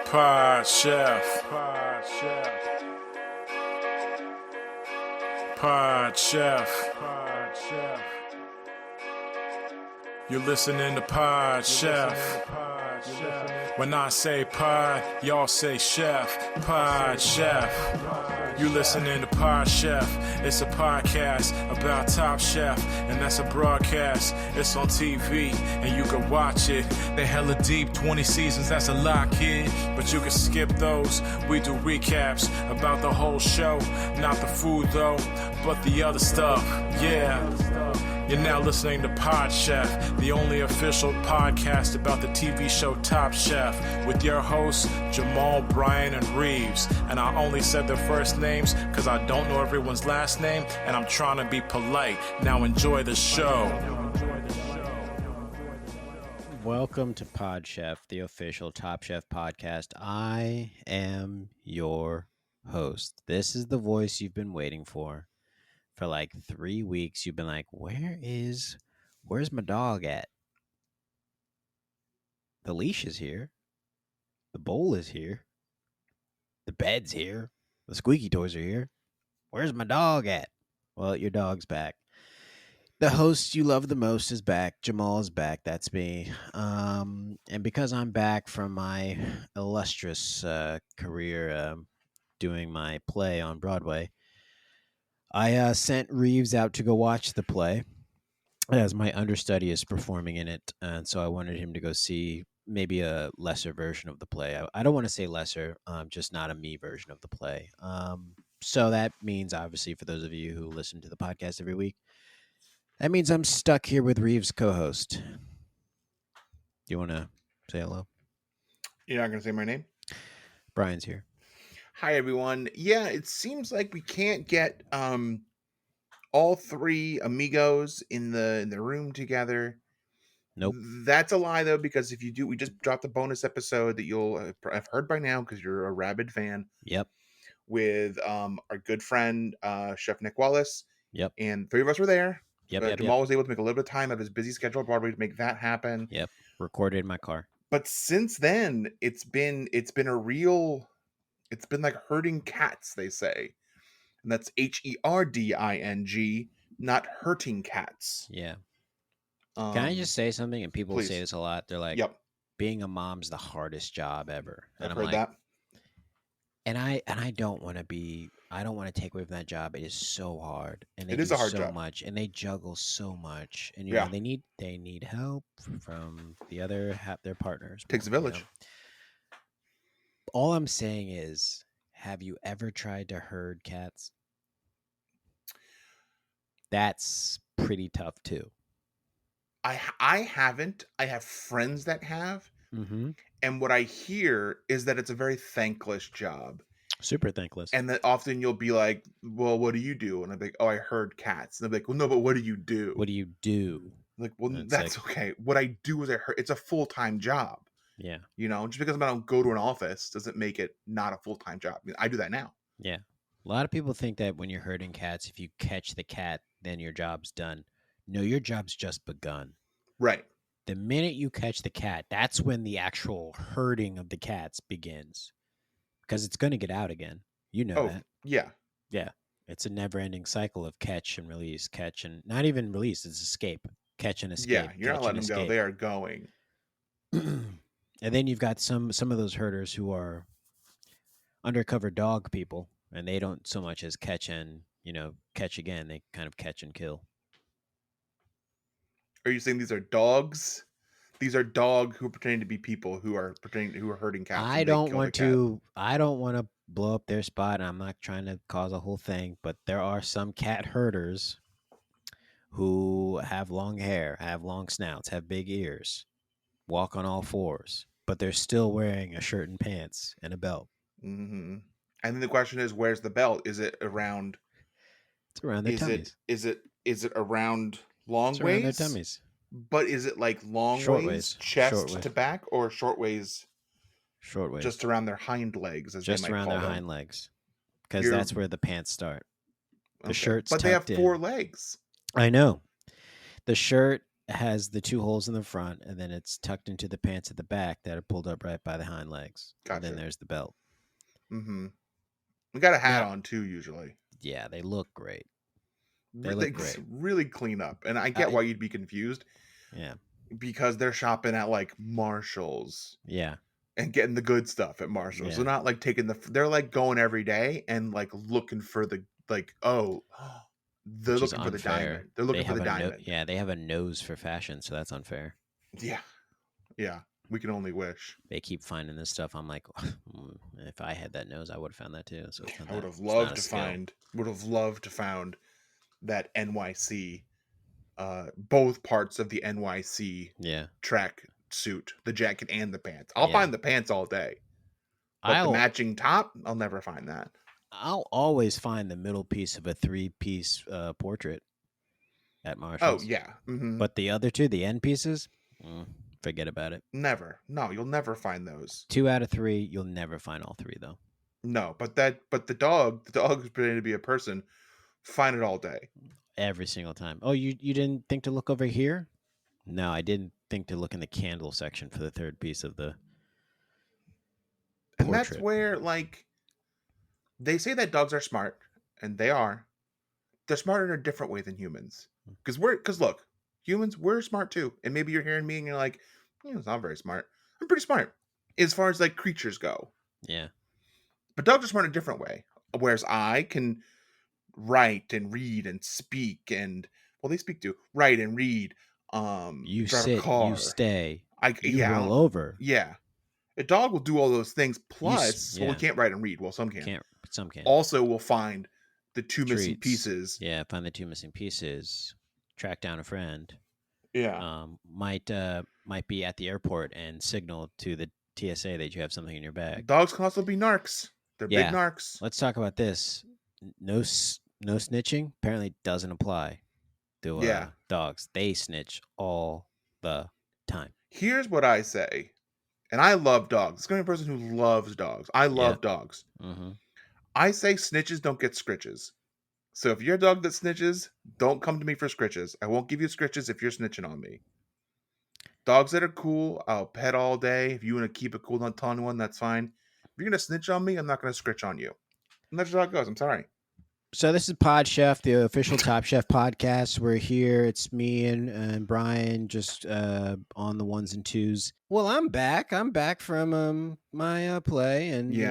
Pod Chef. Pod Chef. Pod Chef. Pod Chef. You're listening to Pod Chef. When I say pod, y'all say chef. Pod Chef. You listening to Pod Chef. It's a podcast about Top Chef, and that's a broadcast. It's on TV, and you can watch it. They hella deep, 20 seasons, that's a lot, kid. But you can skip those. We do recaps about the whole show. Not the food, though, but the other stuff. Yeah. You're now listening to Pod Chef, the only official podcast about the TV show Top Chef, with your hosts, Jamal, Brian, and Reeves. And I only said their first names because I don't know everyone's last name, and I'm trying to be polite. Now enjoy the show. Welcome to Pod Chef, the official Top Chef podcast. I am your host. This is the voice you've been waiting for. For like 3 weeks, you've been like, where's my dog at? The leash is here. The bowl is here. The bed's here. The squeaky toys are here. Where's my dog at? Well, your dog's back. The host you love the most is back. Jamal is back. That's me. And because I'm back from my illustrious career doing my play on Broadway, I sent Reeves out to go watch the play, as my understudy is performing in it, and so I wanted him to go see maybe a lesser version of the play. I don't want to say lesser, just not a me version of the play. So that means, obviously, for those of you who listen to the podcast every week, that means I'm stuck here with Reeves' co-host. You want to say hello? You're not going to say my name? Brian's here. Hi, everyone. Yeah, it seems like we can't get all three amigos in the room together. Nope. That's a lie, though, because if you do, we just dropped a bonus episode that you'll have heard by now because you're a rabid fan. Yep. With our good friend, Chef Nick Wallace. Yep. And three of us were there. Yep. Jamal was able to make a little bit of time out of his busy schedule at Broadway to make that happen. Yep. Recorded in my car. But since then, it's been like herding cats, they say. And that's HERDING, not hurting cats. Yeah. Can I just say something? And people please. Say this a lot. They're like, yep. Being a mom's the hardest job ever. And I've I'm heard like, that. And I don't want to take away from that job. It is so hard. And it is a hard so job. much. And they juggle so much. And you know, they need help from the other their partners. Takes a village. You know? All I'm saying is, have you ever tried to herd cats? That's pretty tough too. I haven't. I have friends that have. Mm-hmm. And what I hear is that it's a very thankless job. Super thankless. And that often you'll be like, well, what do you do? And I'll be like, oh, I herd cats. And they'll be like, well, no, but what do you do? What do you do? I'm like, well, that's like, okay. What I do is it's a full-time job. Yeah. You know, just because I don't go to an office doesn't make it not a full-time job. I mean, I do that now. Yeah. A lot of people think that when you're herding cats, if you catch the cat, then your job's done. No, your job's just begun. Right. The minute you catch the cat, that's when the actual herding of the cats begins. Because it's going to get out again. You know that. Yeah. Yeah. It's a never-ending cycle of catch and release, catch and... Not even release, it's escape. Catch and escape. Yeah, you're not letting them go. They are going. And then you've got some of those herders who are undercover dog people, and they don't so much as catch and, catch again. They kind of catch and kill. Are you saying these are dogs? These are dogs who are pretending to be people who are herding cats. I don't want to blow up their spot. I'm not trying to cause a whole thing, but there are some cat herders who have long hair, have long snouts, have big ears, walk on all fours, but they're still wearing a shirt and pants and a belt. Mm-hmm. And then the question is, where's the belt? Is it around? It's around their tummies. Is it around long it's ways? Around their tummies. But is it like long ways, chest to back, or short ways? Short ways. Just around their hind legs, as just they might around call their them. hind legs, because that's where the pants start. The shirt's but they have tucked 4 in. legs. I know. The shirt has the two holes in the front, and then it's tucked into the pants at the back that are pulled up right by the hind legs. And Gotcha. then there's the belt. Mm-hmm. We got a hat Now, on too usually. yeah, they look great. They They look great. really clean up, and I get why you'd be confused Yeah, because they're shopping at like Marshalls yeah, and getting the good stuff at Marshalls. Yeah. They're not like taking they're like going every day and like looking for the like they're which is looking for the unfair. diamond. They're looking for the diamond. Yeah, they have a nose for fashion, so that's unfair. Yeah. Yeah. We can only wish. They keep finding this stuff. I'm like, if I had that nose, I would have found that too. So it's not I would that- have it's not loved a to skill. found that NYC, both parts of the NYC Yeah, track suit, the jacket and the pants. I'll Yeah. find the pants all day. But the I'll matching top, I'll never find that. I'll always find the middle piece of a 3-piece portrait at Oh Marshalls. yeah. Mm-hmm. But the other two, the end pieces, forget about it. Never. No, you'll never find those. 2 out of 3, you'll never find all 3 though. No, but the dog who's pretending to be a person, find it all day. Every single time. Oh, you didn't think to look over here? No, I didn't think to look in the candle section for the third piece of the And portrait. that's where like they say that dogs are smart, and they are. They're smart in a different way than humans. Because look, humans, we're smart too. And maybe you're hearing me and you're like, it's not very smart. I'm pretty smart as far as like creatures go. Yeah. But dogs are smart in a different way. Whereas I can write and read and speak and they speak too. Write and read. You drive sit, a car. you stay, you yeah, roll over. Yeah. A dog will do all those things. Plus, we can't write and read. Well, some can. Some can. Also, we'll find the two missing Treats. pieces. Yeah, find the 2 missing pieces. Track down a friend. Yeah. Might be at the airport and signal to the TSA that you have something in your bag. Dogs can also be narcs. They're big narcs. Let's talk about this. No snitching apparently doesn't apply to dogs. They snitch all the time. Here's what I say, and I love dogs. It's going to be a person who loves dogs. I love dogs. Mm-hmm. I say snitches don't get scritches. So if you're a dog that snitches, don't come to me for scritches. I won't give you scritches if you're snitching on me. Dogs that are cool, I'll pet all day. If you want to keep it cool, don't tell anyone, that's fine. If you're going to snitch on me, I'm not going to scritch on you. And that's just how it goes. I'm sorry. So this is Pod Chef, the official Top Chef podcast. We're here. It's me and Brian, just on the ones and twos. Well, I'm back. I'm back from my play, and you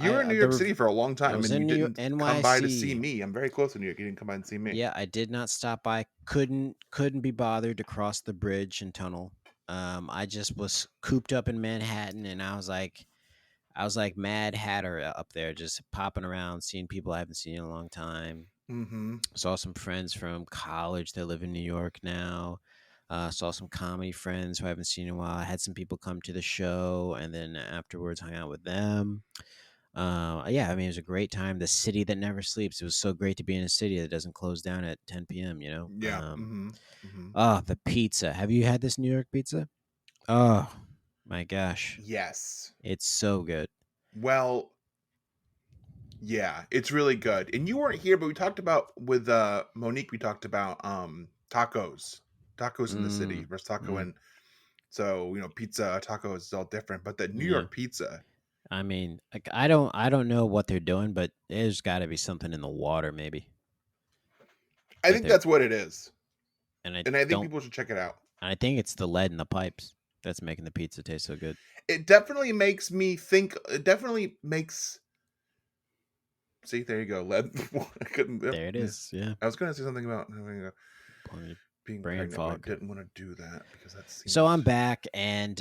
were in New York City for a long time, and you didn't come by to see me. I'm very close to New York. You didn't come by and see me. Yeah, I did not stop by. Couldn't be bothered to cross the bridge and tunnel. I just was cooped up in Manhattan, and I was like Mad Hatter up there, just popping around, seeing people I haven't seen in a long time. Mm-hmm. Saw some friends from college that live in New York now. Saw some comedy friends who I haven't seen in a while. I had some people come to the show, and then afterwards hung out with them. Yeah, I mean, it was a great time. The city that never sleeps. It was so great to be in a city that doesn't close down at 10 p.m., you know? Yeah. Oh, the pizza. Have you had this New York pizza? Oh, my gosh. Yes. It's so good. Well, yeah, it's really good. And you weren't here, but we talked about with Monique, we talked about tacos in the city versus taco in. So, pizza, tacos is all different, but the New York pizza. I mean, like, I don't know what they're doing, but there's got to be something in the water, maybe. I think that's what it is. And I think people should check it out. I think it's the lead in the pipes that's making the pizza taste so good. It definitely makes me think. It definitely makes. See, there you go. Lead. I couldn't. There it is. Yeah. I was going to say something about being brain pregnant, fog. but I didn't want to do that because that's. So I'm back, and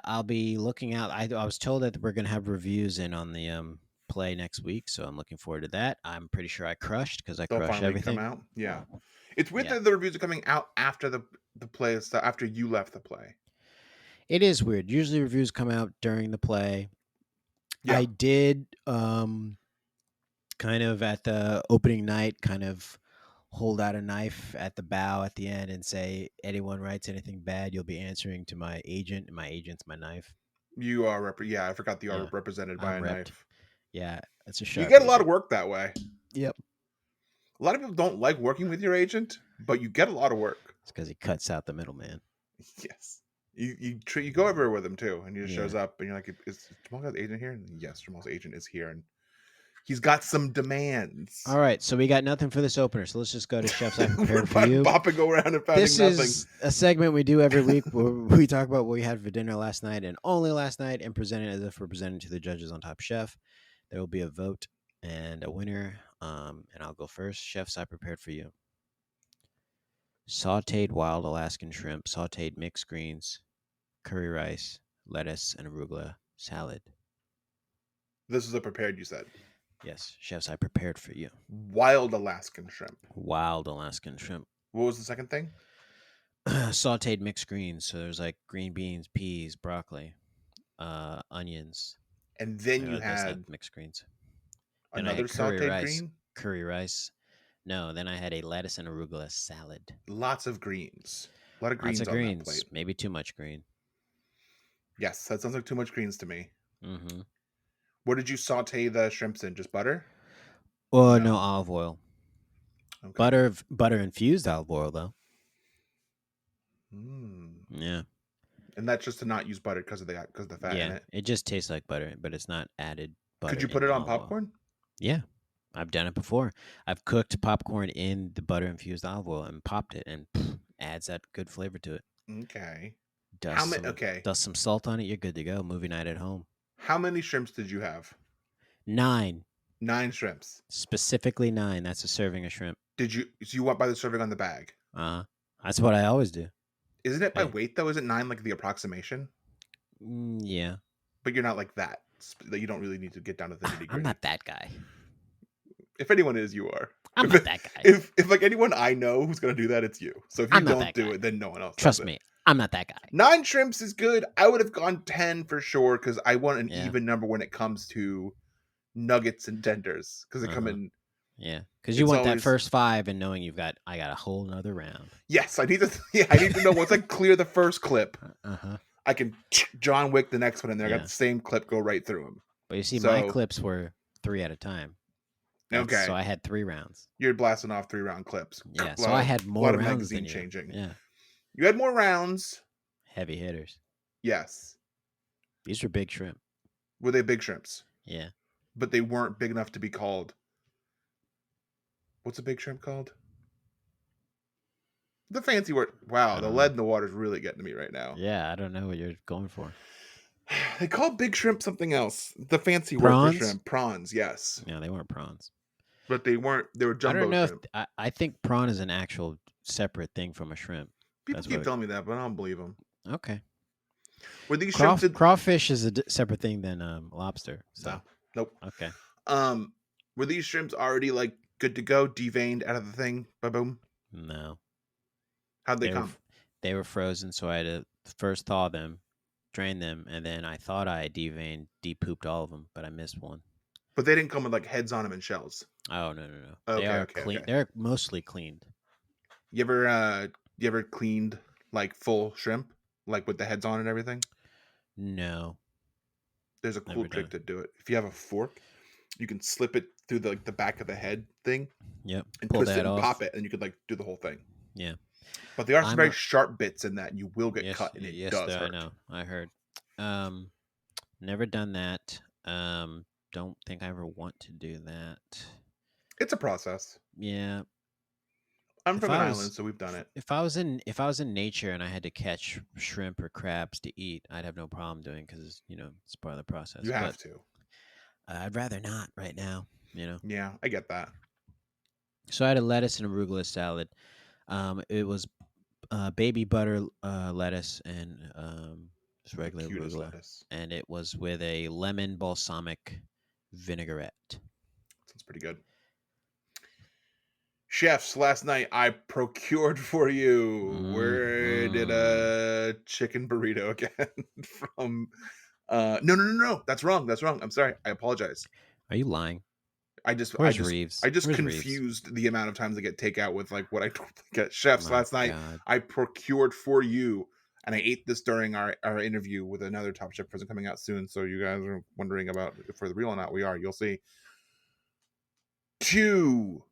I'll be looking out. I was told that we're going to have reviews in on the play next week, so I'm looking forward to that. I'm pretty sure I crushed because They'll crushed everything. Come out. Yeah, it's weird that the reviews are coming out after the play after you left the play. It is weird. Usually reviews come out during the play. Yeah. I did kind of at the opening night kind of hold out a knife at the bow at the end and say, anyone writes anything bad, you'll be answering to my agent, and my agent's my knife. You are I forgot the art represented by a knife. Yeah, it's a sharp. You get a lot of work that way. Yep. A lot of people don't like working with your agent, but you get a lot of work. It's because he cuts out the middleman. Yes. You go everywhere with him too, and he just shows Yeah. up, and you're like, "Is Jamal's agent here?" And yes, Jamal's agent is here, and he's got some demands. All right, so we got nothing for this opener, so let's just go to Chefs I We're prepared for you. bopping around and finding This nothing. is a segment we do every week where we talk about what we had for dinner last night and only last night, and present it as if we're presenting to the judges on Top Chef. There will be a vote and a winner, and I'll go first. Chefs I prepared for you: sautéed wild Alaskan shrimp, sautéed mixed greens, curry rice, lettuce, and arugula salad. This is a prepared, you said. Yes, chefs I prepared for you. Wild Alaskan shrimp. Wild Alaskan shrimp. What was the second thing? Sautéed mixed greens. So there's like green beans, peas, broccoli, onions. And then you That's not had mixed greens. Then I another had curry sauteed rice. green. Curry rice. No, then I had a lettuce and arugula salad. Lots of greens. A lot of greens Lots of on greens. that plate. Maybe too much green. Yes, that sounds like too much greens to me. Mm-hmm. What did you saute the shrimps in? Just butter? Well, no olive oil. Okay. Butter infused olive oil though. Mm. Yeah. And that's just to not use butter because of the fat in it. It just tastes like butter, but it's not added butter. Could you put it on popcorn? Yeah, I've done it before. I've cooked popcorn in the butter infused olive oil and popped it, and adds that good flavor to it. Okay. Dust some salt on it. You're good to go. Movie night at home. How many shrimps did you have? 9. 9 shrimps. Specifically 9. That's a serving of shrimp. So you went by the serving on the bag? That's what I always do. Isn't it by weight though? Isn't 9 like the approximation? Yeah. But you're not like that. You don't really need to get down to the nitty gritty. I'm not that guy. If anyone is, you are. I'm not that guy. If like anyone I know who's gonna do that, it's you. So if you don't do it, then no one else. Trust me, I'm not that guy. 9 shrimps is good. I would have gone 10 for sure because I want an even number when it comes to nuggets and tenders because they come in. Yeah, because you want that first 5 and knowing I got a whole nother round. Yes, I need to. Yeah, I need to know once I clear the first clip, I can John Wick the next one in there. I got the same clip go right through them. But you see, my clips were 3 at a time. Okay, so I had 3 rounds. You're blasting off 3-round clips. Yeah, so I had more rounds than you. Changing. Yeah, you had more rounds. Heavy hitters. Yes, these were big shrimp. Were they big shrimps? Yeah, but they weren't big enough to be called. What's a big shrimp called? The fancy word. Wow, the lead in the water is really getting to me right now. Yeah, I don't know what you're going for. They call big shrimp something else. The fancy word for shrimp. Prawns, yes. No, they weren't prawns. But they weren't. They were jumbo shrimp. I don't know. I think prawn is an actual separate thing from a shrimp. People keep telling me that, but I don't believe them. Okay. Were these shrimp? Crawfish is a separate thing than lobster. So. No. Nope. Okay. Were these shrimps already like good to go, deveined out of the thing? Boom. No. How'd they come? They were frozen, so I had to first thaw them, drain them, and then I thought I deveined, de-pooped all of them, but I missed one. But they didn't come with like heads on them and shells. Oh no. Okay, they are clean. Okay. They're mostly cleaned. You ever cleaned like full shrimp, like with the heads on and everything? No. There's a cool trick to do it. If you have a fork, you can slip it through the back of the head thing. Yep. And twist it and pop it, and you could like do the whole thing. Yeah. But there are some very sharp bits in that, and you will get cut, and it does hurt. I know. I heard. Never done that. Don't think I ever want to do that. It's a process. Yeah. I'm from an island, so we've done it. If I was in nature and I had to catch shrimp or crabs to eat, I'd have no problem doing because it's part of the process. You have to. I'd rather not right now. Yeah, I get that. So I had a lettuce and arugula salad. It was baby butter lettuce and just regular arugula, lettuce. And it was with a lemon balsamic vinaigrette. Sounds pretty good. Chefs, last night I procured for you. Where did a chicken burrito again from? No. That's wrong. I'm sorry. I apologize. Are you lying? Reeves? I just Where's confused Reeves? The amount of times I get takeout with like what I get. Chefs, last night I procured for you, and I ate this during our interview with another Top Chef person coming out soon. So you guys are wondering about if we're the real or not. We are. You'll see. 2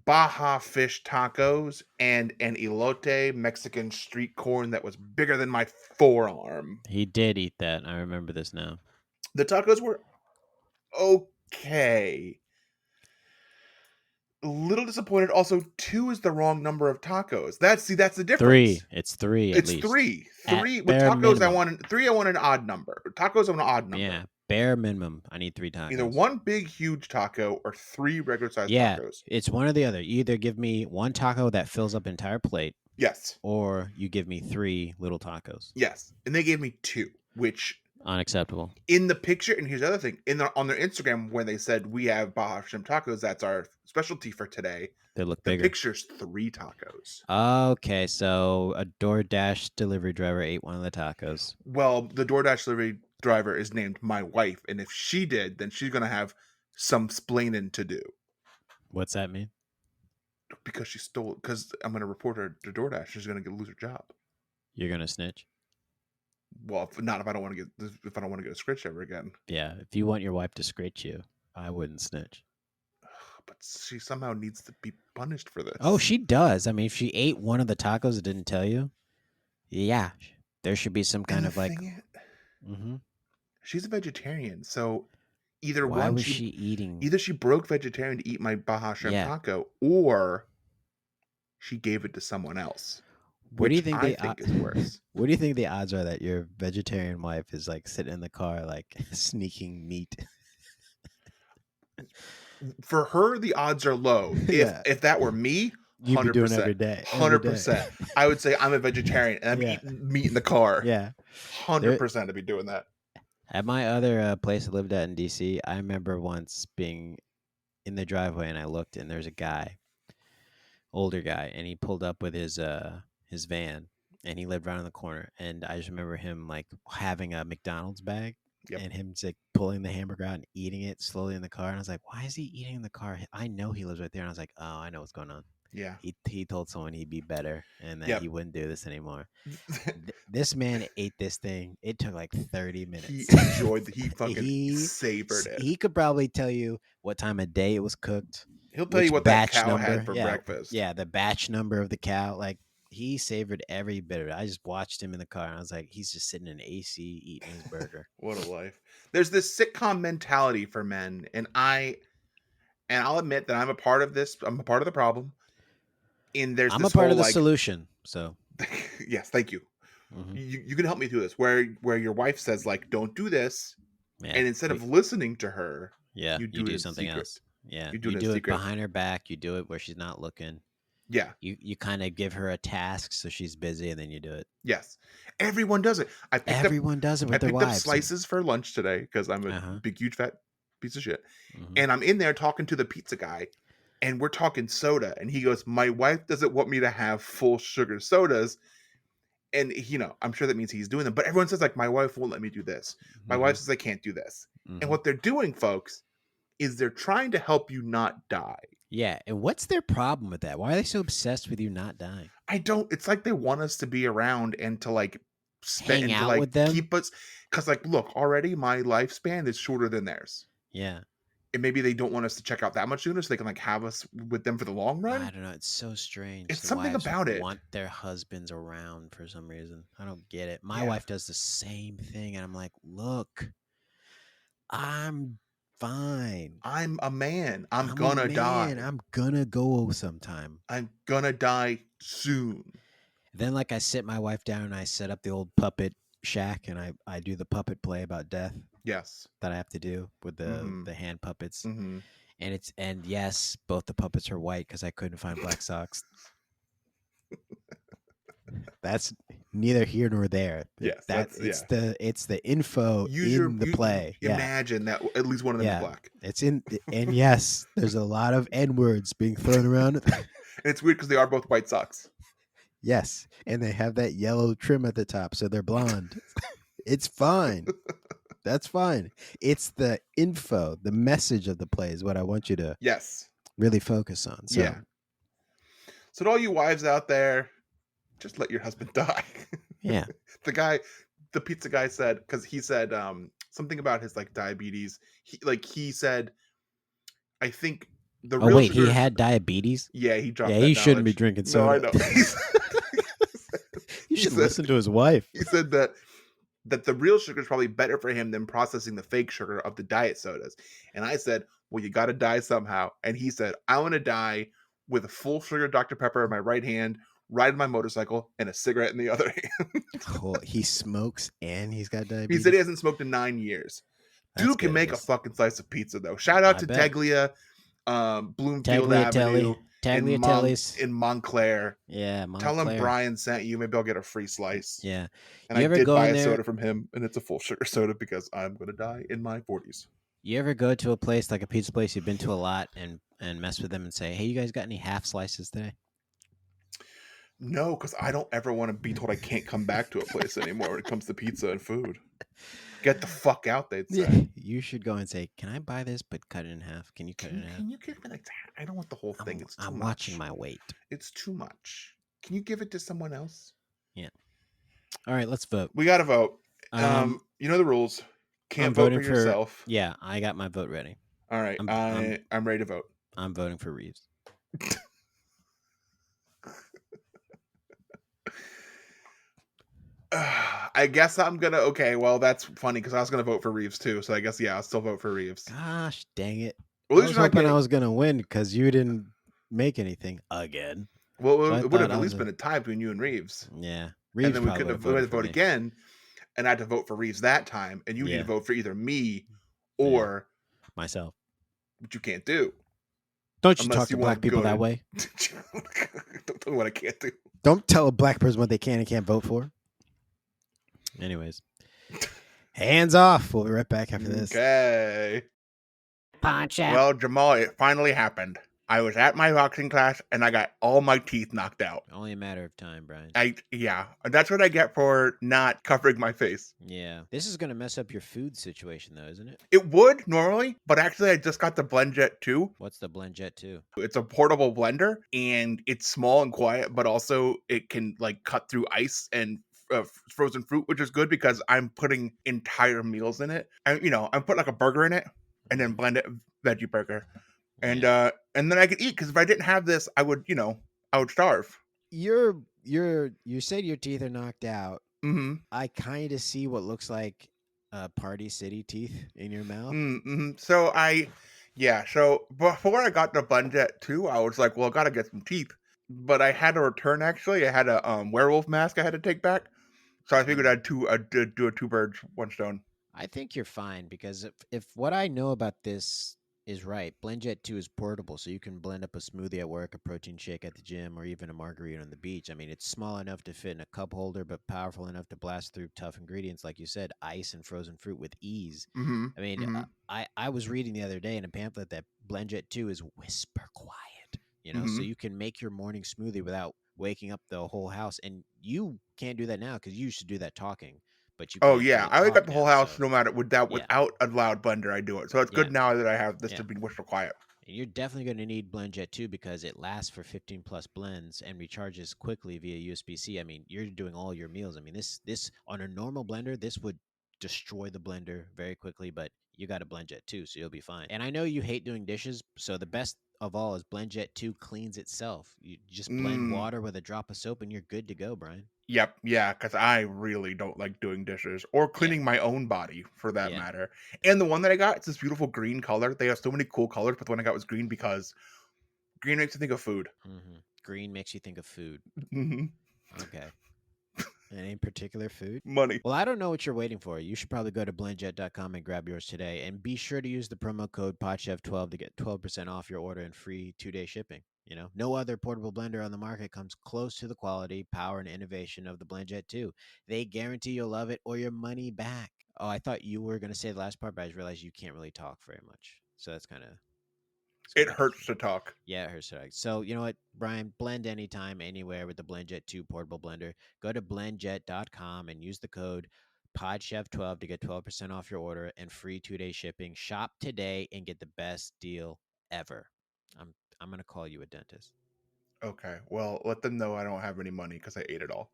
Baja fish tacos and an elote Mexican street corn that was bigger than my forearm. He did eat that. I remember this now. The tacos were okay. A little disappointed. Also, 2 is the wrong number of tacos. That's the difference. 3. It's 3 at It's least. 3. At 3 with bare tacos. minimum. I want an odd number. Tacos, I want an odd number. Yeah, bare minimum. I need 3 tacos. Either one big huge taco or 3 regular sized tacos. It's one or the other. You either give me 1 taco that fills up an entire plate, Yes. or you give me 3 little tacos. Yes. And they gave me 2, which Unacceptable. in the picture, and here's the other thing, on their Instagram when they said we have Baja shrimp tacos, that's our specialty for today. They look The bigger. picture's 3 tacos. Okay, so a DoorDash delivery driver ate one of the tacos. Well, the DoorDash delivery driver is named my wife, and if she did, then she's gonna have some splaining to do. What's that mean? Because she stole. Because I'm gonna report her to DoorDash. She's gonna lose her job. You're gonna snitch? Well, if I don't want to get a scritch ever again. Yeah, if you want your wife to scritch you, I wouldn't snitch. But she somehow needs to be punished for this. Oh, she does. I mean, if she ate one of the tacos and didn't tell you, yeah, there should be some kind of like. Mm-hmm. She's a vegetarian, so either Why was she eating? Either she broke vegetarian to eat my Baja shrimp taco, or she gave it to someone else. What do you think? I think is worse. What do you think the odds are that your vegetarian wife is like sitting in the car, like sneaking meat? For her, the odds are low. If that were me, you'd be doing it every day. 100%. I would say I'm a vegetarian and I'm eating meat in the car. Yeah, 100% to be doing that. At my other place I lived at in DC, I remember once being in the driveway and I looked and there's a guy, older guy, and he pulled up with his van and he lived right on the corner. And I just remember him like having a McDonald's bag. Yep. And him like pulling the hamburger out and eating it slowly in the car. And I was like, why is he eating in the car? I know he lives right there. And I was like, oh, I know what's going on. Yeah. He told someone he'd be better and that he wouldn't do this anymore. This man ate this thing. It took like 30 minutes. He enjoyed he savored it. He could probably tell you what time of day it was cooked. He'll tell you what that cow had for breakfast. Yeah, the batch number of the cow. Like, he savored every bit of it. I just watched him in the car and I was like, he's just sitting in AC eating his burger. What a life. There's this sitcom mentality for men, and I'll admit that I'm a part of this. I'm a part of the problem. And I'm a part of the solution. So yes, thank you. Mm-hmm. You can help me through this. Where your wife says like, don't do this, and instead of listening to her, you do something else. Yeah, you do it behind her back. You do it where she's not looking. Yeah. You kind of give her a task so she's busy and then you do it. Yes. Everyone does it. Everyone does it with their wives. I picked up slices for lunch today because I'm a big, huge, fat piece of shit. Mm-hmm. And I'm in there talking to the pizza guy and we're talking soda. And he goes, my wife doesn't want me to have full sugar sodas. And, I'm sure that means he's doing them. But everyone says, like, my wife won't let me do this. My wife says I can't do this. Mm-hmm. And what they're doing, folks, is they're trying to help you not die. Yeah, and what's their problem with that? Why are they so obsessed with you not dying? It's like they want us to be around and to like hang out with them, keep us. Because like, look, already my lifespan is shorter than theirs. Yeah, and maybe they don't want us to check out that much sooner, so they can like have us with them for the long run. I don't know. It's so strange. It's something about it. Want their husbands around for some reason. I don't get it. My wife does the same thing, and I'm like, look, I'm fine. I'm a man. I'm gonna die. I'm gonna go sometime. I'm gonna die soon. Then like I sit my wife down and I set up the old puppet shack and I do the puppet play about death. Yes. That I have to do with the hand puppets. Mm-hmm. And yes, both the puppets are white because I couldn't find black socks. That's neither here nor there. Yes, it's the info in the play. Imagine that at least one of them is black. It's in, and yes, there's a lot of N words being thrown around. And it's weird because they are both white socks. Yes, and they have that yellow trim at the top, so they're blonde. It's fine. That's fine. It's the info, the message of the play is what I want you to really focus on. So. Yeah. So to all you wives out there, just let your husband die. Yeah. The pizza guy said, because he said something about his like diabetes. He said, I think The Oh real wait, he sugar. had diabetes. Yeah, he dropped. Yeah, that he shouldn't be knowledge. drinking No, I soda. know. You should said- listen to his wife. He said that the real sugar is probably better for him than processing the fake sugar of the diet sodas. And I said, well, you got to die somehow. And he said, I want to die with a full sugar Dr. Pepper in my right hand, riding my motorcycle, and a cigarette in the other hand. Oh, he smokes and he's got He diabetes. said he hasn't smoked in 9 years. That's Dude can good make of a us. fucking slice of pizza, though. Shout out I to bet. Teglia, Bloomfield Avenue, Tagliatelli's. in Montclair. Yeah, Tell him Montclair. Brian sent you. Maybe I'll get a free slice. Yeah. And You I ever did go buy in a there- soda from him, and it's a full sugar soda because I'm going to die in my 40s. You ever go to a place like a pizza place you've been to a lot and mess with them and say, "Hey, you guys got any half slices today?" No, because I don't ever want to be told I can't come back to a place anymore when it comes to pizza and food. Get the fuck out, they'd say. Yeah. You should go and say, "Can I buy this but cut it in half? Can you cut it in half?" Can you give me like that? I don't want the whole thing. It's too I'm much. watching my weight. It's too much. Can you give it to someone else? All right, let's vote. We got to vote. Um, You know the rules. Can't I'm vote voting for yourself. Yeah, I got my vote ready. All right. I'm ready to vote. I'm voting for Reeves. I guess I'm gonna. Okay, well that's funny because I was gonna vote for Reeves too. So I guess I'll still vote for Reeves. Gosh, dang it! Well, I was hoping I was gonna win because you didn't make anything again. Well, so I it would have thought at least been a tie between you and Reeves. Yeah, and Reeves then we probably could have voted voted for me. again, and I had to vote for Reeves that time, and you need Yeah. to vote for either me or myself. which you can't do. Don't you Unless talk to you black wanna people go that to- way? Don't tell me what I can't do. Don't tell a black person what they can and can't vote for. Anyways, hands off. We'll be right back after this. Okay. Punch out. Well, Jamal, it finally happened. I was at my boxing class and I got all my teeth knocked out. Only a matter of time, Brian. Yeah, that's what I get for not covering my face. Yeah, this is gonna mess up your food situation, though, isn't it? It would normally, but actually, I just got the BlendJet 2. What's the BlendJet 2? It's a portable blender, and it's small and quiet, but also it can like cut through ice and frozen fruit, which is good because I'm putting entire meals in it. And I'm putting like a burger in it, and then blend it veggie burger, and then I could eat. Because if I didn't have this, I would starve. You said your teeth are knocked out. Mm-hmm. I kind of see what looks like Party City teeth in your mouth. Mm-hmm. So so before I got the BlendJet 2, I was like, well, I gotta get some teeth. But I had to return, actually. I had a werewolf mask I had to take back. So I figured I'd do a two birds, one stone. I think you're fine because if what I know about this is right, BlendJet 2 is portable, so you can blend up a smoothie at work, a protein shake at the gym, or even a margarita on the beach. I mean, it's small enough to fit in a cup holder, but powerful enough to blast through tough ingredients, like you said, ice and frozen fruit with ease. Mm-hmm. I mean, I was reading the other day in a pamphlet that BlendJet 2 is whisper quiet, so you can make your morning smoothie without waking up the whole house. And you can't do that now because you used to do that talking. But you Oh can't yeah, really I wake talk up the whole now, house so- no matter without a loud blender. I do it, so it's good now that I have this to be whisper quiet. And you're definitely going to need BlendJet 2 because it lasts for 15 plus blends and recharges quickly via USB-C. I mean, you're doing all your meals. I mean, this on a normal blender, this would destroy the blender very quickly, but you got a BlendJet 2, so you'll be fine. And I know you hate doing dishes, so the best of all is BlendJet 2 cleans itself. You just blend water with a drop of soap and you're good to go, Brian. Yep, yeah, because I really don't like doing dishes or cleaning my own body for that matter. And the one that I got, it's this beautiful green color. They have so many cool colors, but the one I got was green because green makes you think of food. Mm-hmm. Green makes you think of food. Mm-hmm. Okay. Any particular food? Money. Well, I don't know what you're waiting for. You should probably go to blendjet.com and grab yours today. And be sure to use the promo code PODCHEF12 to get 12% off your order and free 2-day shipping. No other portable blender on the market comes close to the quality, power, and innovation of the BlendJet 2. They guarantee you'll love it or your money back. Oh, I thought you were going to say the last part, but I just realized you can't really talk very much. So that's kind of... It hurts to talk. Yeah, it hurts to talk. So, you know what, Brian? Blend anytime, anywhere with the BlendJet 2 portable blender. Go to blendjet.com and use the code PODCHEF12 to get 12% off your order and free 2-day shipping. Shop today and get the best deal ever. I'm going to call you a dentist. Okay, well, let them know I don't have any money because I ate it all.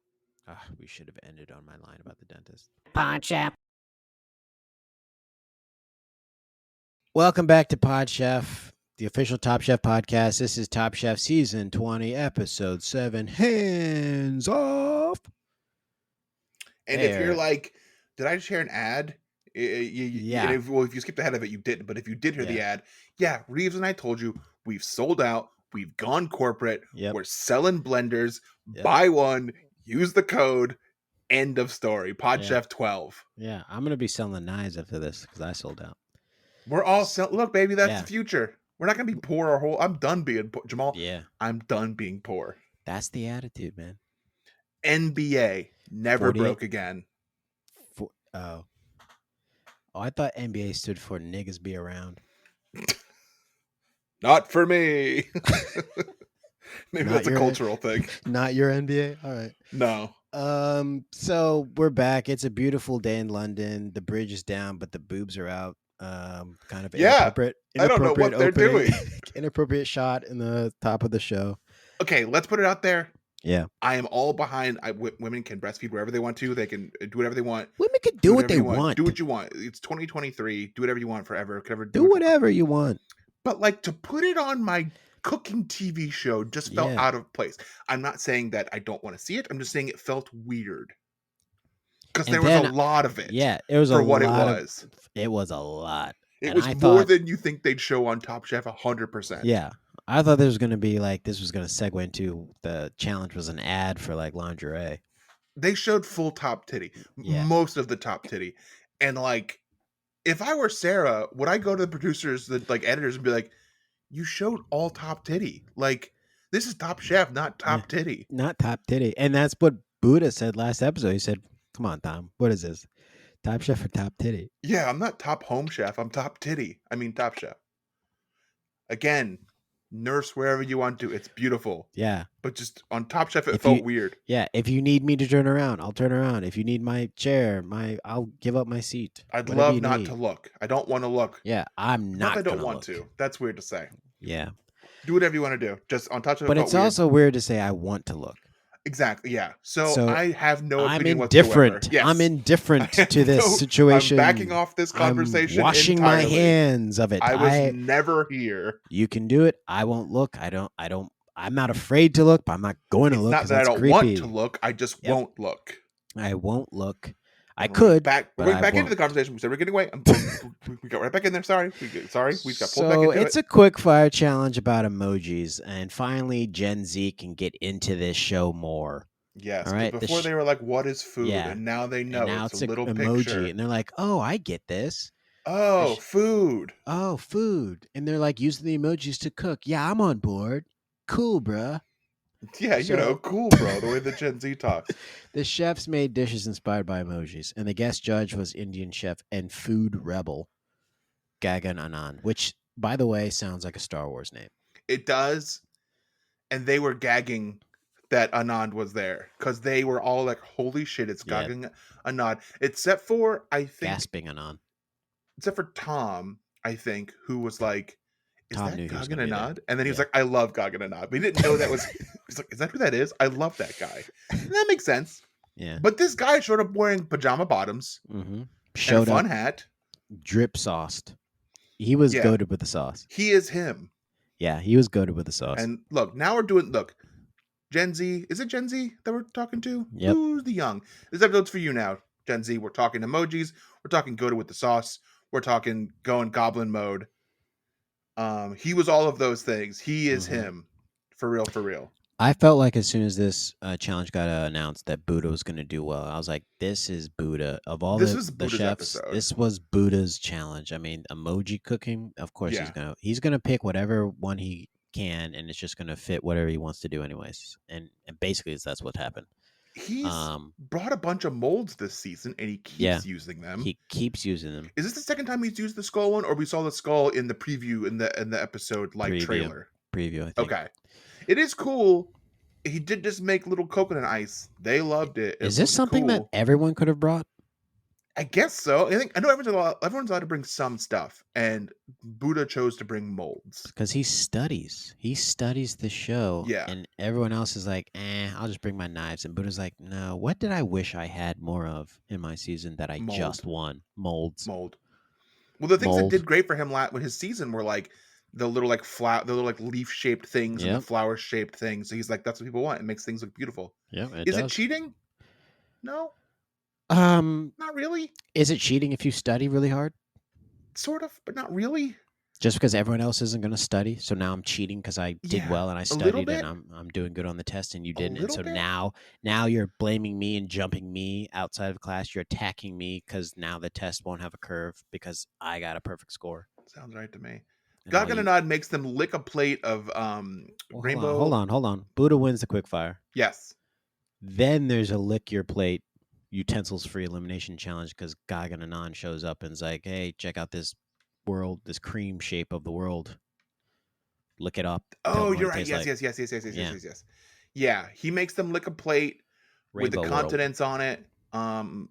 We should have ended on my line about the dentist. PodChef. Welcome back to PodChef. the official Top Chef podcast. This is Top Chef Season 20, Episode 7, Hands Off. And if you're like, did I just hear an ad? Yeah. If you skipped ahead of it, you didn't. But if you did hear the ad, Reeves and I told you, we've sold out. We've gone corporate. Yep. We're selling blenders. Yep. Buy one. Use the code. End of story. PodChef 12. Yeah, I'm going to be selling knives after this because I sold out. We're all look, baby, that's the future. We're not going to be poor our whole... I'm done being poor. Jamal, I'm done being poor. That's the attitude, man. NBA never broke again. Oh, I thought NBA stood for niggas be around. Not for me. Maybe Not that's a cultural thing. Not your NBA? All right. No. So we're back. It's a beautiful day in London. The bridge is down, but the boobs are out. Kind of inappropriate. I don't know what they're doing. Inappropriate shot in the top of the show. Okay, let's put it out there. Yeah. I am all behind. Women can breastfeed wherever they want to. They can do whatever they want. Women can do what they want. Do what you want. It's 2023. Do whatever you want forever. Do whatever you want. But like to put it on my cooking TV show just felt out of place. I'm not saying that I don't want to see it. I'm just saying it felt weird. Because there was a lot of it. Yeah, it was for a what lot. It was a lot. It was more than you think they'd show on Top Chef 100%. Yeah. I thought there was going to be this was going to segue into the challenge was an ad for lingerie. They showed full top titty. Yeah. Most of the top titty. And if I were Sarah, would I go to the producers, the editors, and be like, you showed all top titty. This is Top Chef, not top titty. Not top titty. And that's what Buddha said last episode. He said, come on, Tom, what is this? Top Chef or top titty? Yeah, I'm not top home chef. I'm top titty. I mean, Top Chef. Again, nurse wherever you want to. It's beautiful. Yeah. But just on Top Chef, it felt weird. Yeah. If you need me to turn around, I'll turn around. If you need my chair, I'll give up my seat. I'd love not to look. I don't want to look. Yeah, I'm not. I don't want to. That's weird to say. Yeah. Do whatever you want to do. Just on Top Chef. But it's also weird to say I want to look. Exactly. Yeah. So I have no opinion I'm indifferent. whatsoever. Yes. I'm indifferent to this situation. I'm backing off this conversation. I'm washing entirely. my hands of it. I was never here. You can do it. I won't look. I'm not afraid to look, but I'm not going to look. Not that I don't want to look. I just won't look. I won't look. I could. We're going back into the conversation. We said we're getting away. We got right back in there. Sorry. We got pulled back into it. So it's a quick fire challenge about emojis, and finally Gen Z can get into this show more. Yes. All right. Before they were like, "What is food?" Yeah. And now they know. Now it's a little emoji, picture. and they're like, "Oh, I get this." Oh, food. Oh, food, and they're like using the emojis to cook. Yeah, I'm on board. Cool, bruh. Yeah, cool, bro. The way the Gen Z talks. The chefs made dishes inspired by emojis, and the guest judge was Indian chef and food rebel Gagan Anand, which, by the way, sounds like a Star Wars name. It does, and they were gagging that Anand was there because they were all like, "Holy shit, it's Gagan Anand!" Except for gasping Anand. Except for Tom, I think, who was like, "Is Tom that knew Gagan Anand?" And then he was like, "I love Gagan Anand." But he didn't know that was. He's like, "Is that who that is? I love that guy." And that makes sense. Yeah. But this guy showed up wearing pajama bottoms, and a fun hat, drip sauced. He was goated with the sauce. He is him. Yeah, he was goated with the sauce. And look, now we're doing Gen Z. Is it Gen Z that we're talking to? Yep. Who's the young? This episode's for you now, Gen Z. We're talking emojis. We're talking goated with the sauce. We're talking going goblin mode. He was all of those things. He is him. For real, for real. I felt like as soon as this challenge got announced that Buddha was going to do well, I was like, this is Buddha. Of all the chefs, episode. This was Buddha's challenge. I mean, emoji cooking, of course he's gonna pick whatever one he can, and it's just going to fit whatever he wants to do anyways. And basically that's what happened. He's brought a bunch of molds this season, and he keeps using them. He keeps using them. Is this the second time he's used the skull one, or we saw the skull in the preview in the episode trailer? Preview, I think. Okay. It is cool. He did just make little coconut ice. They loved it. Is this something that everyone could have brought? I guess so. I know everyone's allowed to bring some stuff, and Buddha chose to bring molds because he studies the show. Yeah, and everyone else is like, I'll just bring my knives. And Buddha's like, no, what did I wish I had more of in my season that I just won? Molds. Well, the things that did great for him with his season were like the little like the little like leaf shaped things and the Yep. flower shaped things. So he's like, that's what people want. It makes things look beautiful. Yep, it Is it does. cheating? No, Um, not really. is it cheating if you study really hard? Sort of, but not really. Just because everyone else isn't going to study, so now I'm cheating because I did Yeah, well and I a little studied and bit. I'm doing good on the test and you A didn't, and little so bit. now you're blaming me and jumping me outside of class. You're attacking me because now the test won't have a curve because I got a perfect score. Sounds right to me. And all Gaga you, Nod makes them lick a plate of well, rainbow. hold on. Buddha wins the quickfire. Yes. Then there's a lick your plate utensils free elimination challenge because Gagan Anon shows up and is like, hey, check out this world, this cream shape of the world. Look it up. Tell Oh, me what you're it right. tastes Yes, like. yes, yes, yes, yes, yes, yes, Yeah. yes, yes. Yeah, he makes them lick a plate with the Rainbow world. continents on it.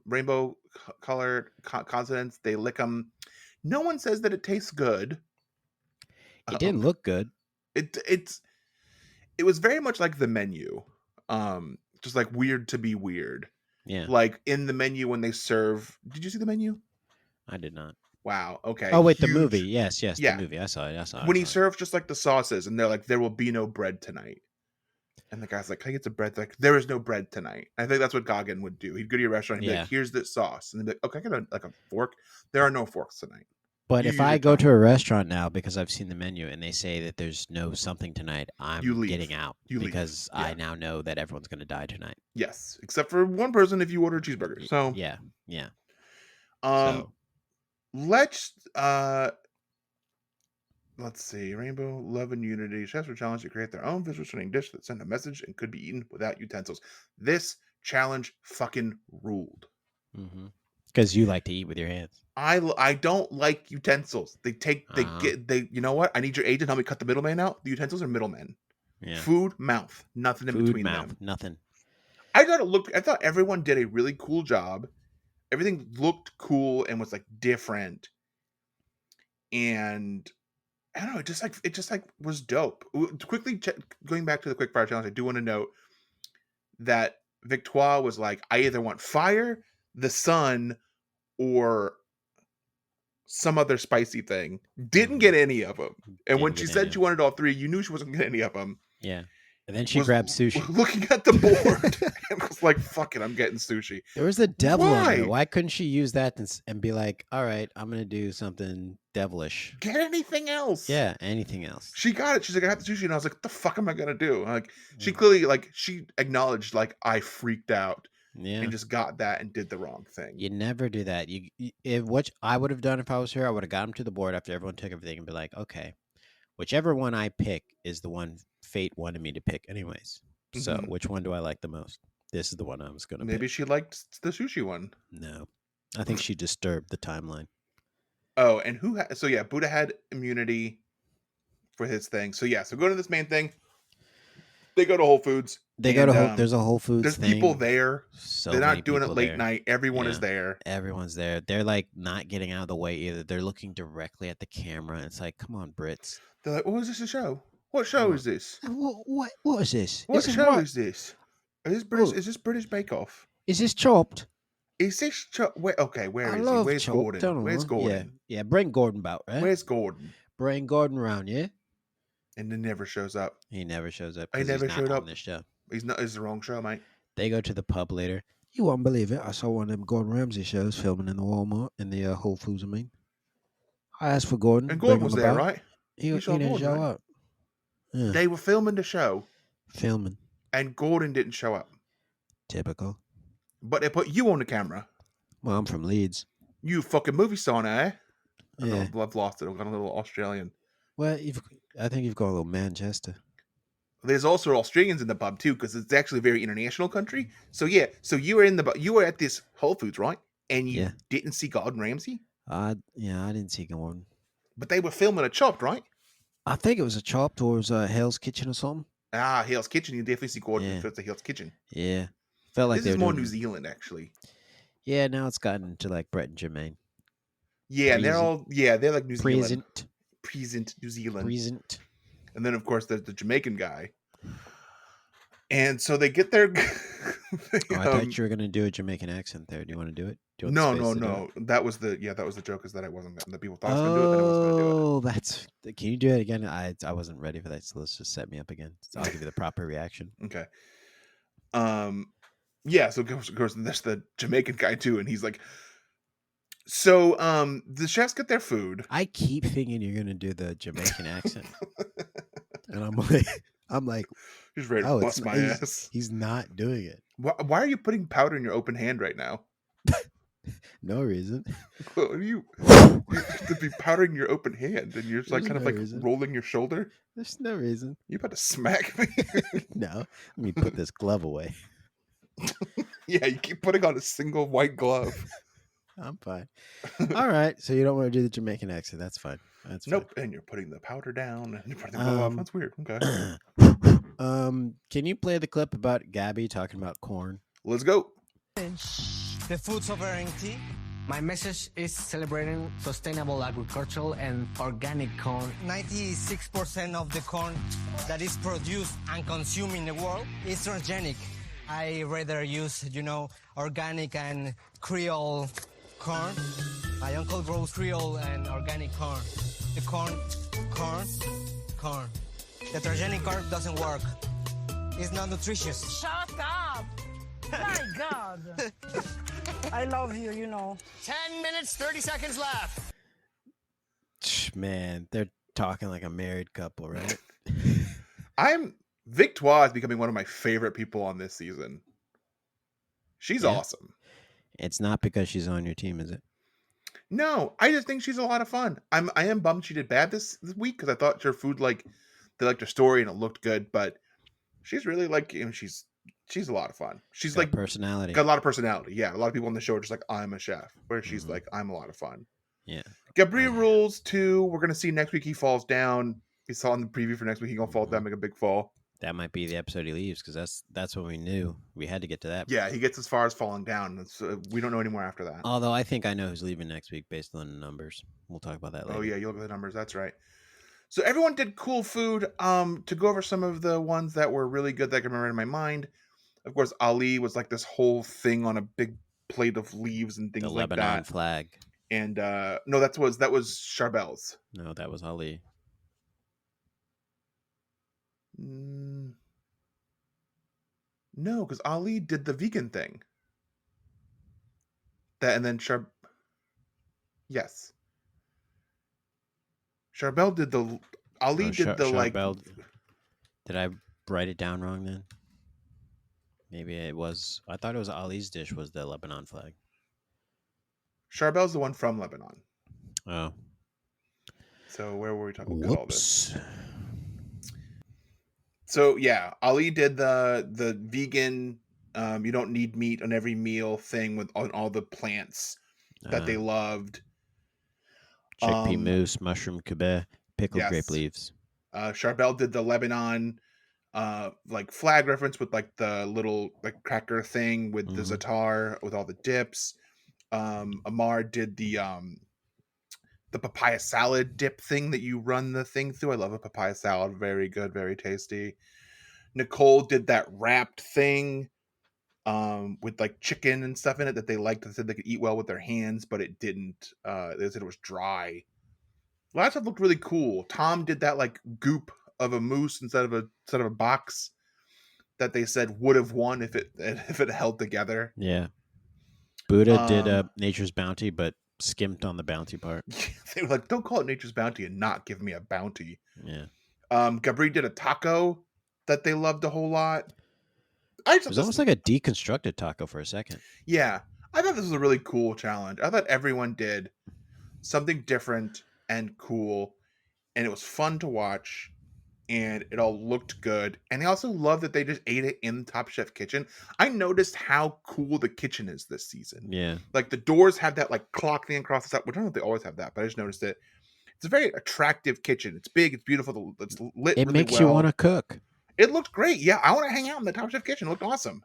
Rainbow colored continents. They lick them. No one says that it tastes good. It didn't look good. It was very much like the menu. Just like weird to be weird. Yeah, Like in the menu when they serve. Did you see the menu? I did not. Wow. Okay. Oh wait, the Huge. movie. Yes, the Yeah. movie. I saw it. When he serves just like the sauces, and they're like, "There will be no bread tonight," and the guy's like, "Can I get some bread?" They're like, "There is no bread tonight." I think that's what Goggin would do. He'd go to your restaurant and be Yeah. like, "Here's the sauce," and they'd be like, "Okay, I get a fork." There are no forks tonight. But You if use I your go tongue. to a restaurant now because I've seen the menu and they say that there's no something tonight, You I'm leave. getting out You leave. because Yeah. I now know that everyone's going to die tonight. Yes, except for one person if you order a cheeseburger. So Yeah. um, So let's see. Rainbow Love and Unity. Chefs were challenged to create their own visual stunning dish that sent a message and could be eaten without utensils. This challenge fucking ruled. because you like to eat with your hands. I don't like utensils. They Uh-huh. you know what? I need your aid to help me cut the middleman out. The utensils are middlemen. Yeah. Food, mouth, nothing in Food, between mouth, them. nothing. I thought everyone did a really cool job. Everything looked cool and was like different. And I don't know, it just like was dope. Quickly going back to the quick fire challenge, I do want to note that Victoire was like, I either want fire, the sun, or some other spicy thing. Didn't get any of them. And when she said she wanted all three, you knew she wasn't getting any of them. Yeah. And then she grabbed sushi. Looking at the board and was like, fuck it, I'm getting sushi. There was the devil Why? under it. Why couldn't she use that and be like, all right, I'm going to do something devilish? Get anything else. Yeah, anything else. She got it. She's like, I have the sushi. And I was like, what the fuck am I going to do? Like, she clearly, like, she acknowledged, like, I freaked out. Yeah. And just got that and did the wrong thing. You never do that. What I would have done if I was her, I would have got him to the board after everyone took everything and be like, okay, whichever one I pick is the one fate wanted me to pick anyways. So which one do I like the most? This is the one I was going to pick. Maybe she liked the sushi one. No. I think she disturbed the timeline. Oh, and Buddha had immunity for his thing. So yeah, so go to this main thing. They go to Whole Foods. There's a Whole Foods There's thing. people there. So they're many not doing it people late there. night. Everyone is there. Everyone's there. They're like not getting out of the way either. They're looking directly at the camera. It's like, come on, Brits. They're like, "Oh, is this a show? What show is this? What is this? What show is this? Is this British? Oh. Is this British Bake Off? Is this Chopped? Is this where is he? Where's Chopped. Gordon? Where's Gordon? Yeah. Bring Gordon back, right? Where's Gordon? Bring Gordon round, yeah. And he never shows up. He never shows up. He never showed up on this show. He's not. It's the wrong show, mate. They go to the pub later. You won't believe it. I saw one of them Gordon Ramsay shows filming in the Walmart in the Whole Foods. I mean, I asked for Gordon. And Gordon was there, right? He didn't show up. Yeah. They were filming the show. Filming. And Gordon didn't show up. Typical. But they put you on the camera. Well, I'm from Leeds. You fucking movie star now, eh? Yeah. I've lost it. I've got a little Australian. Well, I think you've got a little Manchester. There's also Australians in the pub too, because it's actually a very international country. So yeah, so you were at this Whole Foods, right? And you didn't see Gordon Ramsay? I didn't see Gordon. But they were filming a Chopped, right? I think it was a Chopped or it was a Hell's Kitchen or something. Ah, Hell's Kitchen. You definitely see Gordon if it's a Hell's Kitchen. Yeah. Felt like this is more New Zealand, actually. Yeah, now it's gotten to like Brett and Jermaine. Yeah, they're like New Zealand. Present New Zealand. Present. And then, of course, there's the Jamaican guy. And so they get their. Oh, I thought you were gonna do a Jamaican accent there. Do you want to do it? Do you want the No, space no, to do it? no. That was the joke, is that I wasn't. That people thought I was gonna do it, then I wasn't gonna do it. Oh, that's. Can you do it again? I wasn't ready for that, so let's just set me up again. So I'll give you the proper reaction. Okay. Yeah. So of course, there's the Jamaican guy too, and he's like, so the chefs get their food. I keep thinking you're gonna do the Jamaican accent, and I'm like, He's ready to bust my ass. He's not doing it. Why are you putting powder in your open hand right now? No reason. What are you to be powdering your open hand, and you're just like There's kind of no like reason. rolling your shoulder? There's no reason. You about to smack me? No, let me put this glove away. Yeah, you keep putting on a single white glove. I'm fine. All right, so you don't want to do the Jamaican accent. That's fine. That's Nope. And you're putting the powder down, and you're putting the glove off. That's weird. Okay. fine. Can you play the clip about Gabby talking about corn? Let's go. The food sovereignty. My message is celebrating sustainable agricultural and organic corn. 96% of the corn that is produced and consumed in the world is transgenic. I rather use, organic and Creole corn. My uncle grows Creole and organic corn. The corn. The transgenic corn doesn't work. It's not nutritious. Shut up! My God! I love you, 10 minutes, 30 seconds left. Man, they're talking like a married couple, right? Victoire is becoming one of my favorite people on this season. She's awesome. It's not because she's on your team, is it? No, I just think she's a lot of fun. I am bummed she did bad this week because I thought her food they liked her story and it looked good, but she's really she's a lot of fun. She's got personality. Got a lot of personality. Yeah, a lot of people on the show are just like, I'm a chef, where she's like, I'm a lot of fun. Yeah. Gabriel rules too. We're gonna see next week he falls down. We saw in the preview for next week he gonna fall down, make a big fall. That might be the episode he leaves because that's what we knew. We had to get to that. Yeah, he gets as far as falling down. We don't know anymore after that. Although I think I know who's leaving next week based on the numbers. We'll talk about that later. Oh yeah, you look at the numbers. That's right. So everyone did cool food. To go over some of the ones that were really good that I can remember in my mind. Of course, Ali was like this whole thing on a big plate of leaves and things like that. The Lebanon flag. And no, that was Charbel's. No, that was Ali. No, because Ali did the vegan thing. And then yes. Charbel did the Ali did the Charbel, Did I write it down wrong then? Maybe it was. I thought it was Ali's dish was the Lebanon flag. Charbel's the one from Lebanon. Oh. So where were we talking about all this? Whoops. So yeah, Ali did the vegan you don't need meat on every meal thing on all the plants that they loved. Chickpea mousse, mushroom cube, pickled grape leaves. Charbel did the Lebanon flag reference with the little cracker thing with the za'atar with all the dips. Amar did the papaya salad dip thing that you run the thing through. I love a papaya salad. Very good, very tasty. Nicole did that wrapped thing with chicken and stuff in it that they liked. They said they could eat well with their hands, but it didn't. They said it was dry. A lot of stuff looked really cool. Tom did that goop of a mousse instead of a box that they said would have won if it held together. Yeah. Buddha did Nature's Bounty, but skimped on the bounty part. They were like, don't call it Nature's Bounty and not give me a bounty. Yeah. Gabri did a taco that they loved a whole lot. It was almost like a deconstructed taco for a second. Yeah. I thought this was a really cool challenge. I thought everyone did something different and cool, and it was fun to watch, and it all looked good. And I also love that they just ate it in Top Chef kitchen. I noticed how cool the kitchen is this season. Yeah. The doors have that clock thing across the top, which I don't know if they always have that, but I just noticed it. It's a very attractive kitchen. It's big, it's beautiful, it's lit. It really makes well. You want to cook. It looked great. Yeah, I want to hang out in the Top Chef kitchen. It looked awesome.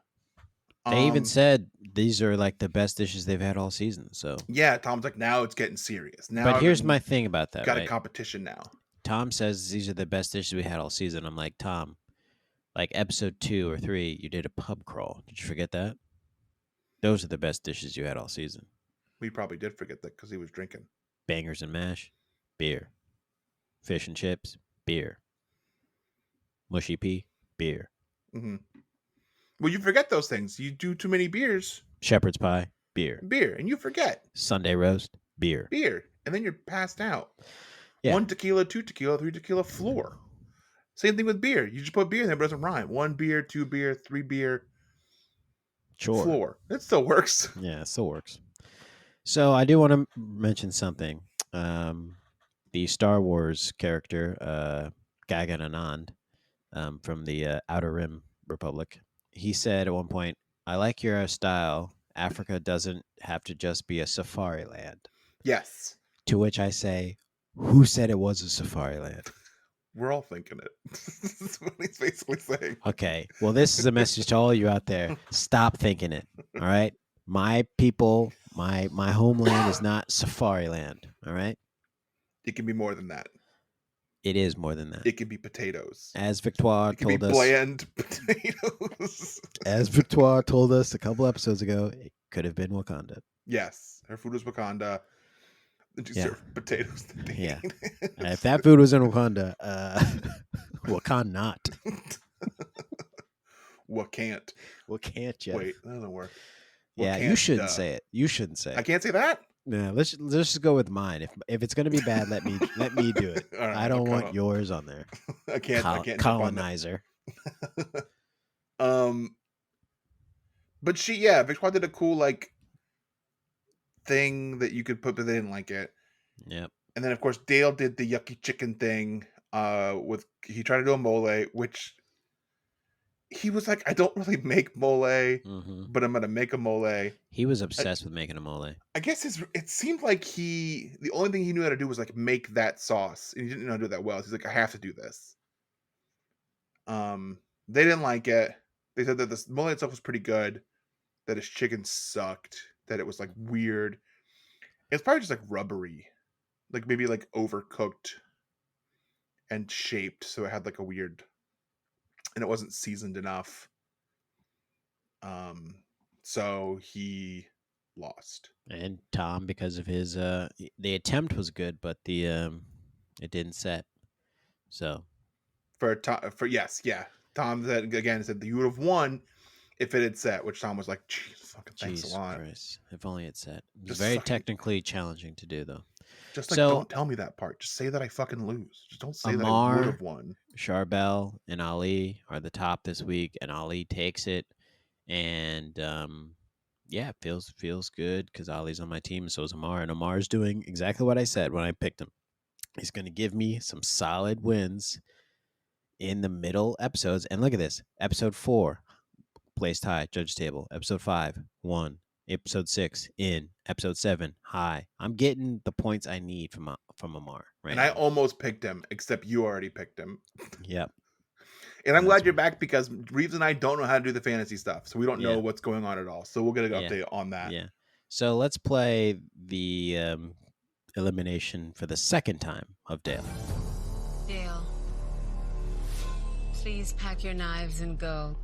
They even said these are the best dishes they've had all season. So yeah, Tom's like, now it's getting serious. Now, but here's my thing about that. Got a competition now. Tom says these are the best dishes we had all season. I'm like, Tom, Like episode 2 or 3, you did a pub crawl. Did you forget that? Those are the best dishes you had all season. We probably did forget that because he was drinking. Bangers and mash, beer. Fish and chips, beer. Mushy pea, beer. Hmm. Well, you forget those things. You do too many beers, Shepherd's pie, beer. and you forget Sunday roast, beer. and then you're passed out. Yeah. 1 tequila, 2 tequila, 3 tequila, floor. Same thing with beer. You just put beer in there, but it doesn't rhyme. 1 beer, 2 beer, 3 beer, Sure. floor. It still works. Yeah, it still works. So I do want to mention something. The Star Wars character, Gagan Anand, from the Outer Rim Republic, he said at one point, "I like your style. Africa doesn't have to just be a safari land." Yes. To which I say, who said it was a safari land? We're all thinking it. That's what he's basically saying. Okay. Well, this is a message to all you out there. Stop thinking it. All right. My people, my homeland is not safari land. All right. It can be more than that. It is more than that. It can be potatoes. As Victoire It can be told us, bland potatoes. as Victoire told us a couple episodes ago, it could have been Wakanda. Yes. Her food was Wakanda. And she Yeah. served potatoes to Yeah. Dean. And if that food was in Wakanda, Wakanda not. What can't? Wakanda, Jeff. Wait, that doesn't work. Yeah, you shouldn't say it. You shouldn't say I it. can't say that? No, let's just go with mine. If it's gonna be bad, let me do it. All right, I don't I'll want cut off. yours on there. I can't jump on that. Colonizer. But Victoire did a cool thing that you could put, but they didn't like it. Yep. And then of course Dale did the yucky chicken thing. He tried to do a mole, which he was like, I don't really make mole, Hmm. but I'm gonna make a mole. He was obsessed with making a mole. I guess it seemed like the only thing he knew how to do was like make that sauce, and he didn't know how to do it that well. He's like, I have to do this. They didn't like it. They said that the mole itself was pretty good, that his chicken sucked, that it was like weird. It's probably just like rubbery, like maybe like overcooked and shaped, so it had like a weird, and it wasn't seasoned enough. So he lost. And Tom, because of his the attempt was good, but the it didn't set. So Tom said again, said that you would have won if it had set, which Tom was like, "Jeez, fucking thanks Jesus a lot." Christ. If only it set. It was Just very fucking- technically challenging to do though. Just like, So- don't tell me that part. Just say that I fucking lose. Just don't say that I Amar- would have won. Charbel and Ali are the top this week, and Ali takes it. And yeah, it feels good because Ali's on my team, and so is Amar. And Amar's doing exactly what I said when I picked him. He's going to give me some solid wins in the middle episodes. And look at this. Episode 4, placed high, judge table. Episode 5, 1. Episode 6, in. Episode 7, high. I'm getting the points I need from Amar right And now. I almost picked him, except you already picked him. Yep. And I'm That's glad you're me. back because Reeves and I don't know how to do the fantasy stuff, so we don't Yeah. know what's going on at all. So we'll get an Yeah. update on that. Yeah. So let's play the elimination for the second time of Dale. Dale, please pack your knives and go.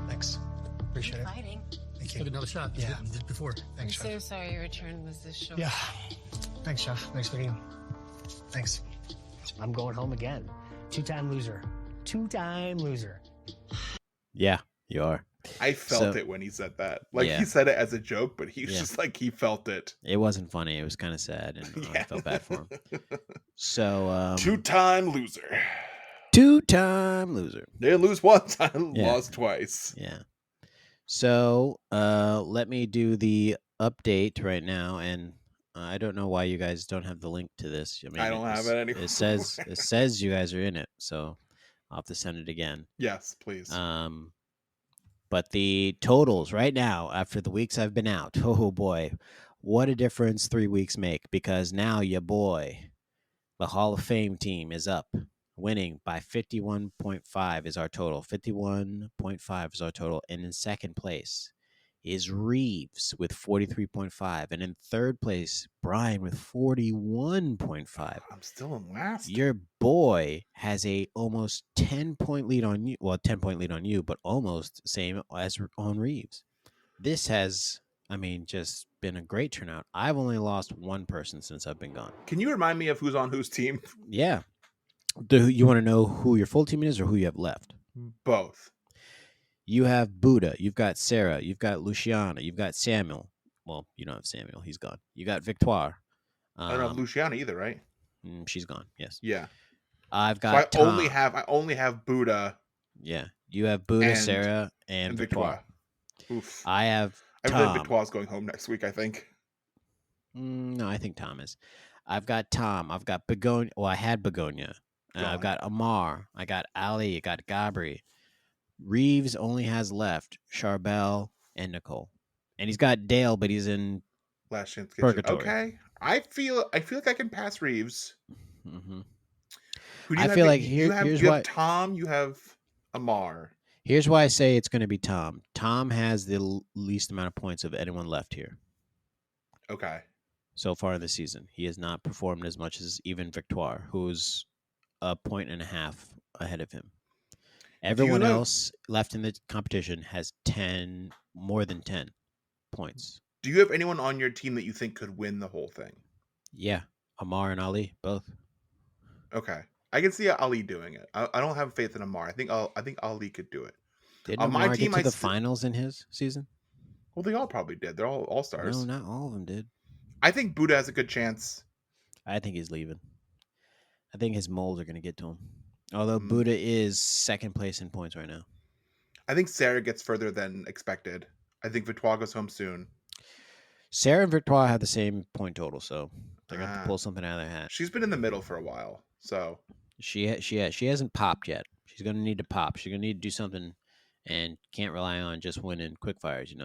Thanks. Appreciate it. Fighting. Thank you. Take another shot. Yeah. You did before. I'm Thanks, so Chef. sorry your return was this short. Yeah. Thanks, Chef. Nice meeting you. Thanks. I'm going home again. Two-time loser. Two-time loser. Yeah, you are. I felt So- it when he said that. Like Yeah. he said it as a joke, but he was Yeah. just like he felt it. It wasn't funny. It was kind of sad, and I felt bad for him. So, Two-time loser. two-time loser. Didn't lose one time, Yeah. lost twice. Yeah. So, let me do the update right now, and I don't know why you guys don't have the link to this. I mean, I don't have it anymore. It says you guys are in it, so I'll have to send it again. Yes, please. But the totals right now, after the weeks I've been out, oh boy, what a difference 3 weeks make, because now your boy, the Hall of Fame team, is up, winning by 51.5 is our total. 51.5 is our total. And in second place is Reeves with 43.5. And in third place, Brian with 41.5. I'm still in last. Your boy has a almost 10-point lead on you. Well, 10-point lead on you, but almost same as on Reeves. This has, just been a great turnout. I've only lost one person since I've been gone. Can you remind me of who's on whose team? Yeah. Do you want to know who your full team is or who you have left? Both. You have Buddha. You've got Sarah. You've got Luciana. You've got Samuel. Well, you don't have Samuel. He's gone. You got Victoire. I don't have Luciana either, right? She's gone. Yes. Yeah. I've got. So I only have Buddha. Yeah. You have Buddha, Sarah, and Victoire. Oof. I have. I Tom. feel like Victoire's going home next week, I think. No, I think Tom is. I've got Tom. I've got Begonia. Well, I had Begonia. I've got Amar. I got Ali. I got Gabri. Reeves only has left Charbel and Nicole. And he's got Dale, but he's in Last Chance Kitchen. Purgatory. Okay. I feel like I can pass Reeves. Mm-hmm. Who do you I have feel the- like you here's have why Tom, you have Amar. here's why I say it's going to be Tom. Tom has the least amount of points of anyone left here Okay. so far in the season. He has not performed as much as even Victoire, who's a 1.5 ahead of him. Everyone else left in the competition has more than 10 points. Do you have anyone on your team that you think could win the whole thing? Yeah, Amar and Ali both. Okay. I can see Ali doing it. I don't have faith in Amar. I think Ali could do it. Didn't On my Amar team, get to I the finals in his season? Well, they all probably did. They're all stars. No, not all of them did. I think Buddha has a good chance. I think he's leaving. I think his moles are going to get to him. Although Buddha is second place in points right now. I think Sarah gets further than expected. I think Victoire goes home soon. Sarah and Victoire have the same point total, so they're going to have to pull something out of their hat. She's been in the middle for a while, so she hasn't popped yet. She's going to need to pop. She's going to need to do something, and can't rely on just winning quickfires,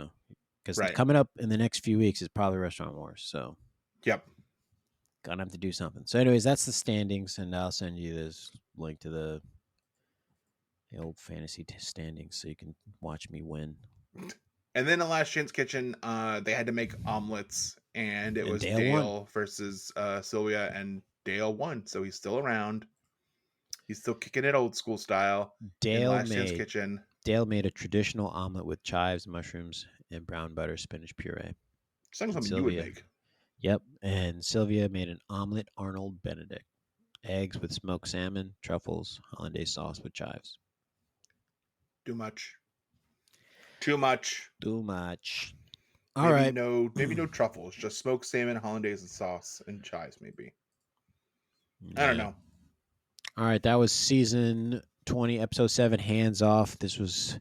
because coming up in the next few weeks is probably Restaurant Wars. So yep, gonna have to do something. So, anyways, that's the standings, and I'll send you this link to the old fantasy standings so you can watch me win. And then the Last Chance Kitchen, they had to make omelets, and it was Dale versus Sylvia, and Dale won, so he's still around. He's still kicking it old school style. Dale made a traditional omelet with chives, mushrooms, and brown butter spinach puree. Sounds like something you would make. Yep, and Sylvia made an omelet Arnold Benedict. Eggs with smoked salmon, truffles, hollandaise sauce with chives. Too much. Too much. All right. Maybe no truffles. Just smoked salmon, hollandaise, and sauce, and chives, maybe. Yeah. I don't know. All right, that was season 20, episode 7, Hands Off. This was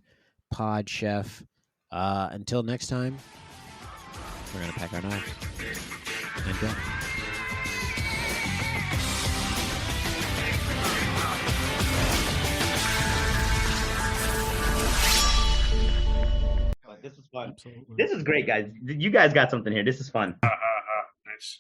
Pod Chef. Until next time, we're going to pack our knives and go. This is fun. Absolutely. This is great, guys. You guys got something here. This is fun. Nice.